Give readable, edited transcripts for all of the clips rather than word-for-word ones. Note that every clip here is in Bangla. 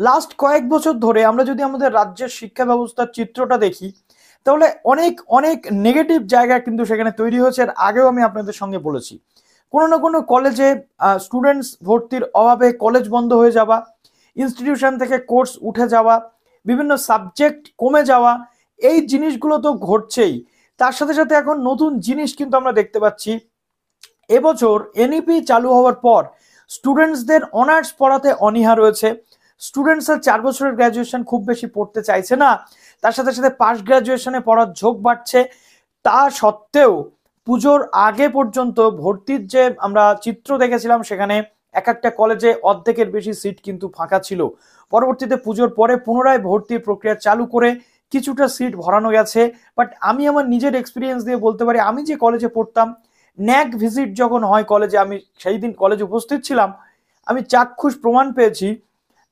লাস্ট কয়েক বছর ধরে আমরা যদি আমাদের রাজ্যের শিক্ষা ব্যবস্থার চিত্রটা দেখি, তাহলে অনেক অনেক নেগেটিভ জায়গা কিন্তু সেখানে তৈরি হয়েছে। এর আগেও আমি আপনাদের সঙ্গে বলেছি, কোনো না কোনো কলেজে স্টুডেন্টস ভর্তির অভাবে কলেজ বন্ধ হয়ে যাওয়া, ইনস্টিটিউশন থেকে কোর্স উঠে যাওয়া, বিভিন্ন সাবজেক্ট কমে যাওয়া, এই জিনিসগুলো তো ঘটছেই। তার সাথে সাথে এখন নতুন জিনিস কিন্তু আমরা দেখতে পাচ্ছি। এবছর এনইপি চালু হওয়ার পর স্টুডেন্টসদের অনার্স পড়াতে অনীহা রয়েছে। স্টুডেন্টসরা 4 বছরের গ্র্যাজুয়েশন খুব বেশি পড়তে চাইছে না, তার সাথে সাথে পাস্ট গ্র্যাজুয়েশনে পড়ার ঝোঁক বাড়ছে। তা সত্ত্বেও পুজোর আগে পর্যন্ত ভর্তির যে আমরা চিত্র দেখেছিলাম, সেখানে এক একটা কলেজে অর্ধেকের বেশি সিট কিন্তু ফাঁকা ছিল। পরবর্তীতে পুজোর পরে পুনরায় ভর্তির প্রক্রিয়া চালু করে কিছুটা সিট ভরানো গেছে। বাট আমি আমার নিজের এক্সপিরিয়েন্স দিয়ে বলতে পারি, আমি যে কলেজে পড়তাম, ন্যাক ভিজিট যখন হয় কলেজে, আমি সেই দিন কলেজে উপস্থিত ছিলাম, আমি চাক্ষুষ প্রমাণ পেয়েছি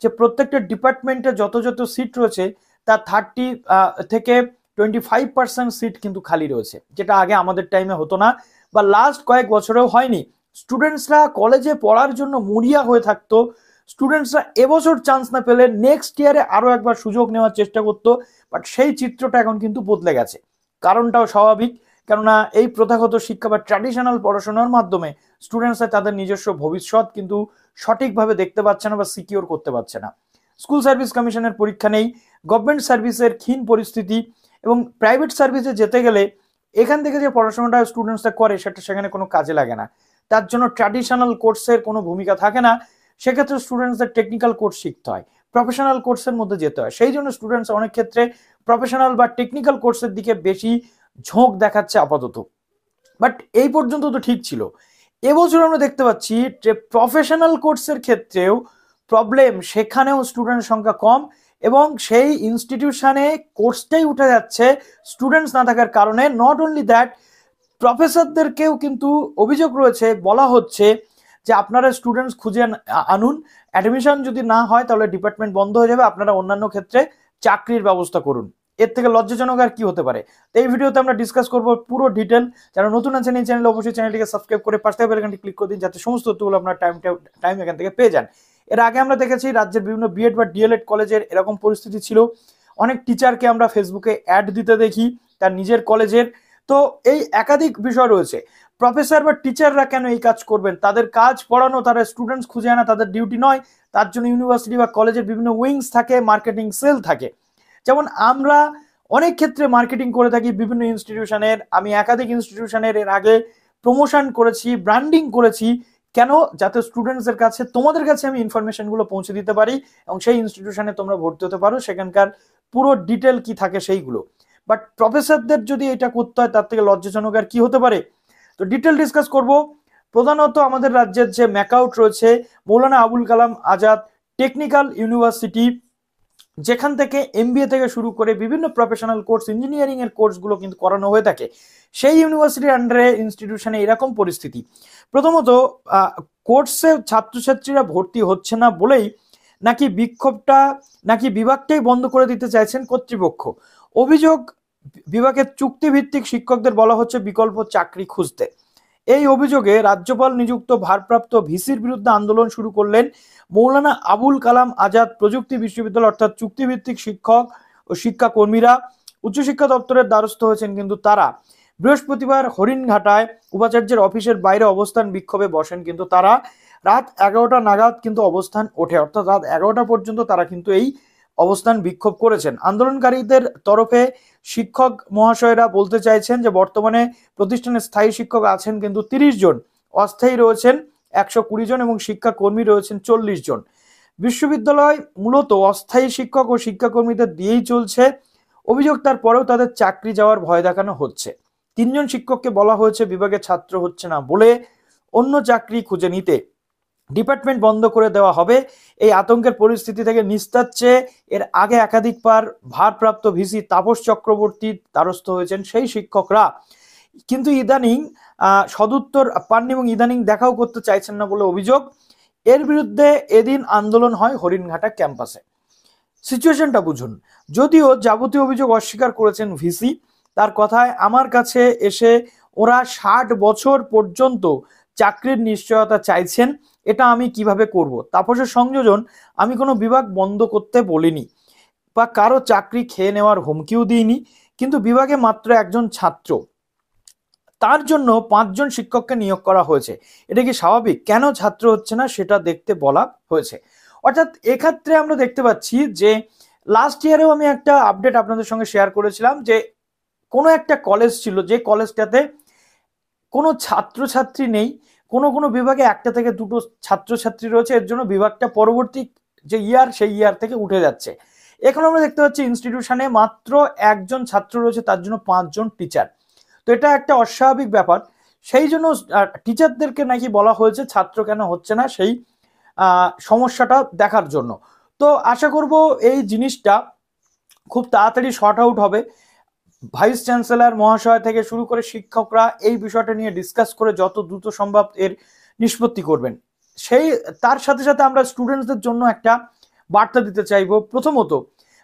যে প্রত্যেকটা ডিপার্টমেন্টে যত যত সিট রয়েছে তার 30 থেকে 25% সিট কিন্তু খালি রয়েছে, যেটা আগে আমাদের টাইমে হতো না, বা লাস্ট কয়েক বছরেও হয়নি। স্টুডেন্টসরা কলেজে পড়ার জন্য মরিয়া হয়ে থাকতো। স্টুডেন্টসরা এবছর চান্স না পেলে নেক্সট ইয়ারে আরো একবার সুযোগ নেওয়ার চেষ্টা করতো। বাট সেই চিত্রটা এখন কিন্তু বদলে গেছে। কারণটাও স্বাভাবিক, কেননা এই প্রথাগত শিক্ষা বা ট্র্যাডিশনাল পড়াশোনার মাধ্যমে স্টুডেন্টসরা তাদের নিজস্ব ভবিষ্যৎ কিন্তু সঠিকভাবে দেখতে পাচ্ছে না বা সিকিওর করতে পারছে না। স্কুল সার্ভিস কমিশনের পরীক্ষা নেই, গভর্নমেন্ট সার্ভিসের ক্ষীণ পরিস্থিতি, এবং প্রাইভেট সার্ভিসে যেতে গেলে এখান থেকে যে পড়াশোনাটা স্টুডেন্টসরা করে সেটা সেখানে কোনো কাজে লাগে না। তার জন্য ট্র্যাডিশনাল কোর্সের কোনো ভূমিকা থাকে না। সেক্ষেত্রে স্টুডেন্টসদের টেকনিক্যাল কোর্স শিখতে হয়, প্রফেশনাল কোর্সের মধ্যে যেতে হয়। সেই জন্য স্টুডেন্টস অনেক ক্ষেত্রে প্রফেশনাল বা টেকনিক্যাল কোর্সের দিকে বেশি ঝোঁক দেখাচ্ছে আপাতত। বাট এই পর্যন্ত তো ঠিক ছিল। এবছর আমরা দেখতে পাচ্ছি যে প্রফেশনাল কোর্সের ক্ষেত্রেও প্রবলেম, সেখানেও স্টুডেন্ট সংখ্যা কম, এবং সেই ইনস্টিটিউশনে কোর্সটাই উঠে যাচ্ছে স্টুডেন্টস না থাকার কারণে। নট অনলি দ্যাট, প্রফেসরদেরকেও কিন্তু অভিযোগ রয়েছে, বলা হচ্ছে যে আপনারা স্টুডেন্টস খুঁজে আনুন, অ্যাডমিশন যদি না হয় তাহলে ডিপার্টমেন্ট বন্ধ হয়ে যাবে, আপনারা অন্যান্য ক্ষেত্রে চাকরির ব্যবস্থা করুন। এর থেকে লজ্জাজনক আর কি হতে পারে? তো এই ভিডিওতে আমরা ডিসকাস করব পুরো ডিটেল। যারা নতুন আছেন এই চ্যানেলে, অবশ্যই চ্যানেলটিকে সাবস্ক্রাইব করে পাশে বেল আইকনটি ক্লিক করে দিন, যাতে সমস্ত তথ্যগুলো আপনার টাইম এখান থেকে পেয়ে যান। এর আগে আমরা দেখেছি রাজ্যের বিভিন্ন বিএড বা ডিএলএড কলেজের এরকম পরিস্থিতি ছিল। অনেক টিচারকে আমরা ফেসবুকে অ্যাড দিতে দেখি তার নিজের কলেজের। তো এই একাধিক বিষয় রয়েছে। প্রফেসর বা টিচাররা কেন এই কাজ করবেন? তাদের কাজ পড়ানো, তারা স্টুডেন্টস খুঁজে আনা তাদের ডিউটি নয়। তার জন্য ইউনিভার্সিটি বা কলেজের বিভিন্ন উইংস থাকে, মার্কেটিং সেল থাকে। যেমন আমরা অনেক ক্ষেত্রে মার্কেটিং করে থাকি বিভিন্ন ইনস্টিটিউশনের। আমি একাধিক ইনস্টিটিউশনের এর আগে প্রমোশন করেছি, ব্র্যান্ডিং করেছি। কেন? যাতে স্টুডেন্টসদের কাছে, তোমাদের কাছে আমি ইনফরমেশনগুলো পৌঁছে দিতে পারি এবং সেই ইনস্টিটিউশনে তোমরা ভর্তি হতে পারো, সেখানকার পুরো ডিটেল কি থাকে সেইগুলো। বাট প্রফেসরদের যদি এটা করতে হয়, তার থেকে লজ্জাজনক আর কি হতে পারে? তো ডিটেল ডিসকাস করব। প্রধানত আমাদের রাজ্যের যে ম্যাকআউট রয়েছে, মৌলানা আবুল কালাম আজাদ টেকনিক্যাল ইউনিভার্সিটি, যেখান থেকে এমবিএ থেকে শুরু করে বিভিন্ন প্রফেশনাল কোর্স, ইঞ্জিনিয়ারিং এর কোর্সগুলো কিন্তু করানো হয়ে থাকে, সেই ইউনিভার্সিটির আন্ডারে ইনস্টিটিউশনে এরকম পরিস্থিতি। প্রথমত, কোর্সে ছাত্রছাত্রীরা ভর্তি হচ্ছে না বলেই নাকি বিক্ষোভটা, নাকি বিভাগটাই বন্ধ করে দিতে চাইছেন কর্তৃপক্ষ। অভিযোগ, বিভাগের চুক্তিভিত্তিক শিক্ষকদের বলা হচ্ছে বিকল্প চাকরি খুঁজতে। এই অভিযোগে রাজ্যপাল নিযুক্ত ভারপ্রাপ্ত ভিসির বিরুদ্ধে আন্দোলন শুরু করলেন মৌলানা আবুল কালাম আজাদ প্রযুক্তি বিশ্ববিদ্যালয়, অর্থাৎ চুক্তিভিত্তিক শিক্ষক ও শিক্ষাকর্মীরা। উচ্চশিক্ষা দপ্তরের দ্বারস্থ হয়েছেন কিন্তু তারা। বৃহস্পতিবার হরিণঘাটায় উপাচার্যের অফিসের বাইরে অবস্থান বিক্ষোভে বসেন কিন্তু তারা। রাত 11টা নাগাদ কিন্তু অবস্থান ওঠে, অর্থাৎ রাত 11টা পর্যন্ত তারা কিন্তু এই অবস্থান বিক্ষোভ করেছেন। আন্দোলনকারীদের তরফে শিক্ষক মহাশয়রা বলতে চাইছেন যে বর্তমানে প্রতিষ্ঠানে স্থায়ী শিক্ষক আছেন কিন্তু 30 জন, অস্থায়ী রয়েছেন 120 জন এবং শিক্ষাকর্মী রয়েছেন 40 জন। বিশ্ববিদ্যালয় মূলত অস্থায়ী শিক্ষক ও শিক্ষাকর্মীদের দিয়েই চলছে। অভিযোগ, তারপরেও তাদের চাকরি যাওয়ার ভয় দেখানো হচ্ছে। 3 জন শিক্ষককে বলা হয়েছে বিভাগে ছাত্র হচ্ছে না বলে অন্য চাকরি খুঁজে নিতে, ডিপার্টমেন্ট বন্ধ করে দেওয়া হবে। এই আতঙ্কের পরিস্থিতি থেকে নিস্তার চেয়ে এর আগে একাধিকবার ভারপ্রাপ্ত ভিসি তাপস চক্রবর্তীর দ্বারস্থ হয়েছেন সেই শিক্ষকরা, কিন্তু ইদানিং সদুত্তর পাননি এবং ইদানিং দেখাও করতে চাইছেন না বলে অভিযোগ। এর বিরুদ্ধে এদিন আন্দোলন হয় হরিণঘাটা ক্যাম্পাসে। সিচুয়েশনটা বুঝুন। যদিও যাবতীয় অভিযোগ অস্বীকার করেছেন ভিসি, তার কথায় আমার কাছে এসে ওরা 60 বছর পর্যন্ত চাকরির নিশ্চয়তা চাইছেন এটা আমি কিভাবে করব। তাপসের সংযোজন আমি কোনো বিভাগ বন্ধ করতে বলিনি বা কারো চাকরি খেয়ে নেওয়ার হুমকিও দিইনি, কিন্তু বিভাগে মাত্র একজন ছাত্র, তার জন্য 5 জন শিক্ষককে নিয়োগ করা হয়েছে। এটা কি স্বাভাবিক? কেন ছাত্র হচ্ছে না সেটা দেখতে বলা হয়েছে। অর্থাৎ এক্ষেত্রে আমরা দেখতে পাচ্ছি যে লাস্ট ইয়ারেও আমি একটা আপডেট আপনাদের সঙ্গে শেয়ার করেছিলাম যে কোনো একটা কলেজ ছিল, যে কলেজটাতে কোনো ছাত্রছাত্রী নেই, কোনো কোনো বিভাগে 1টা থেকে 2টো ছাত্রছাত্রী রয়েছে, এর জন্য বিভাগটা পরবর্তী যে ইয়ার সেই ইয়ার থেকে উঠে যাচ্ছে। এখন আমরা দেখতে পাচ্ছি ইনস্টিটিউশনে মাত্র 1জন ছাত্র রয়েছে, তার জন্য 5 জন টিচার। তো এটা একটা অস্বাভাবিক ব্যাপার। সেই জন্য টিচারদেরকে নাকি বলা হয়েছে ছাত্র কেন হচ্ছে না সেই সমস্যাটা দেখার জন্য। তো আশা করব এই জিনিসটা খুব তাড়াতাড়ি শর্ট আউট হবে। ভাইস চ্যান্সেলর মহাশয় থেকে শুরু করে শিক্ষকরা এই বিষয়টা নিয়ে ডিসকাস করে যত দ্রুত সম্ভব এর নিষ্পত্তি করবেন। সেই তার সাথে সাথে আমরা স্টুডেন্টসদের জন্য একটা বার্তা দিতে চাইবো। প্রথমত,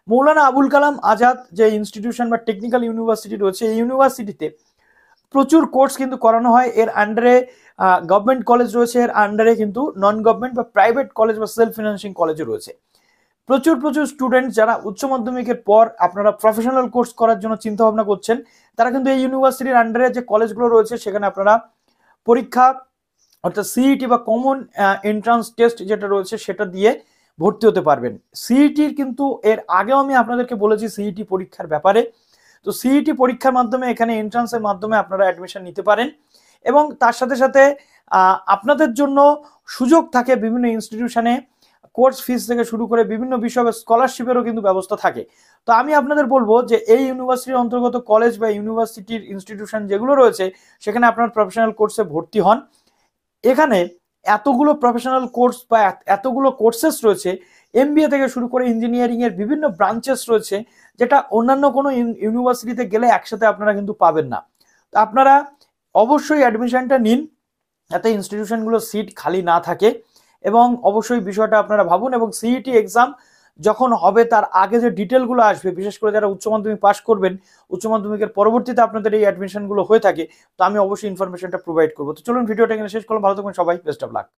মৌলানা আবুল কালাম আজাদ যে ইনস্টিটিউশন বা টেকনিক্যাল ইউনিভার্সিটি রয়েছে, এই ইউনিভার্সিটিতে প্রচুর কোর্স কিন্তু করানো হয়। এর আন্ডারে গভর্নমেন্ট কলেজ রয়েছে, এর আন্ডারে কিন্তু নন গভর্নমেন্ট বা প্রাইভেট কলেজ বা সেলফ ফিনান্সিং কলেজও রয়েছে। প্রচুর প্রচুর স্টুডেন্ট যারা উচ্চ মাধ্যমিকের পর আপনারা প্রফেশনাল কোর্স করার জন্য চিন্তা ভাবনা করছেন, তারা কিন্তু এই ইউনিভার্সিটির আন্ডারে যে কলেজগুলো রয়েছে সেখানে আপনারা পরীক্ষা অর্থাৎ সিইটি বা কমন এন্ট্রান্স টেস্ট যেটা রয়েছে সেটা দিয়ে ভর্তি হতে পারবেন। সিইটির কিন্তু এর আগেও আমি আপনাদেরকে বলেছি সিইটি পরীক্ষার ব্যাপারে। তো সিইটি পরীক্ষার মাধ্যমে এখানে এন্ট্রান্সের মাধ্যমে আপনারা অ্যাডমিশন নিতে পারেন, এবং তার সাথে সাথে আপনাদের জন্য সুযোগ থাকে বিভিন্ন ইনস্টিটিউশনে কোর্স ফিস থেকে শুরু করে বিভিন্ন বিষয়ে স্কলারশিপেরও কিন্তু ব্যবস্থা থাকে। তো আমি আপনাদের বলবো যে এই ইউনিভার্সিটির অন্তর্গত কলেজ বা ইউনিভার্সিটির ইনস্টিটিউশন যেগুলো রয়েছে সেখানে আপনার প্রফেশনাল কোর্সে ভর্তি হন। এখানে এতগুলো প্রফেশনাল কোর্স বা এতগুলো কোর্সেস রয়েছে, এমবিএ থেকে শুরু করে ইঞ্জিনিয়ারিং এর বিভিন্ন ব্রাঞ্চেস রয়েছে, যেটা অন্যান্য কোনো ইউনিভার্সিটিতে গেলে একসাথে আপনারা কিন্তু পাবেন না। তো আপনারা অবশ্যই অ্যাডমিশনটা নিন যাতে ইনস্টিটিউশনগুলো সিট খালি না থাকে, এবং অবশ্যই বিষয়টা আপনারা ভাবুন। এবং সিইটি এক্সাম যখন হবে তার আগে যে ডিটেলগুলো আসবে, বিশেষ করে যারা উচ্চ মাধ্যমিক পাস করবেন, উচ্চ মাধ্যমিকের পরবর্তীতে আপনাদের এই অ্যাডমিশনগুলো হয়ে থাকে, তো আমি অবশ্যই ইনফরমেশনটা প্রোভাইড করবো। তো চলুন ভিডিওটা এখানে শেষ করলাম। ভালো থাকবেন সবাই, বেস্ট অফ লাক।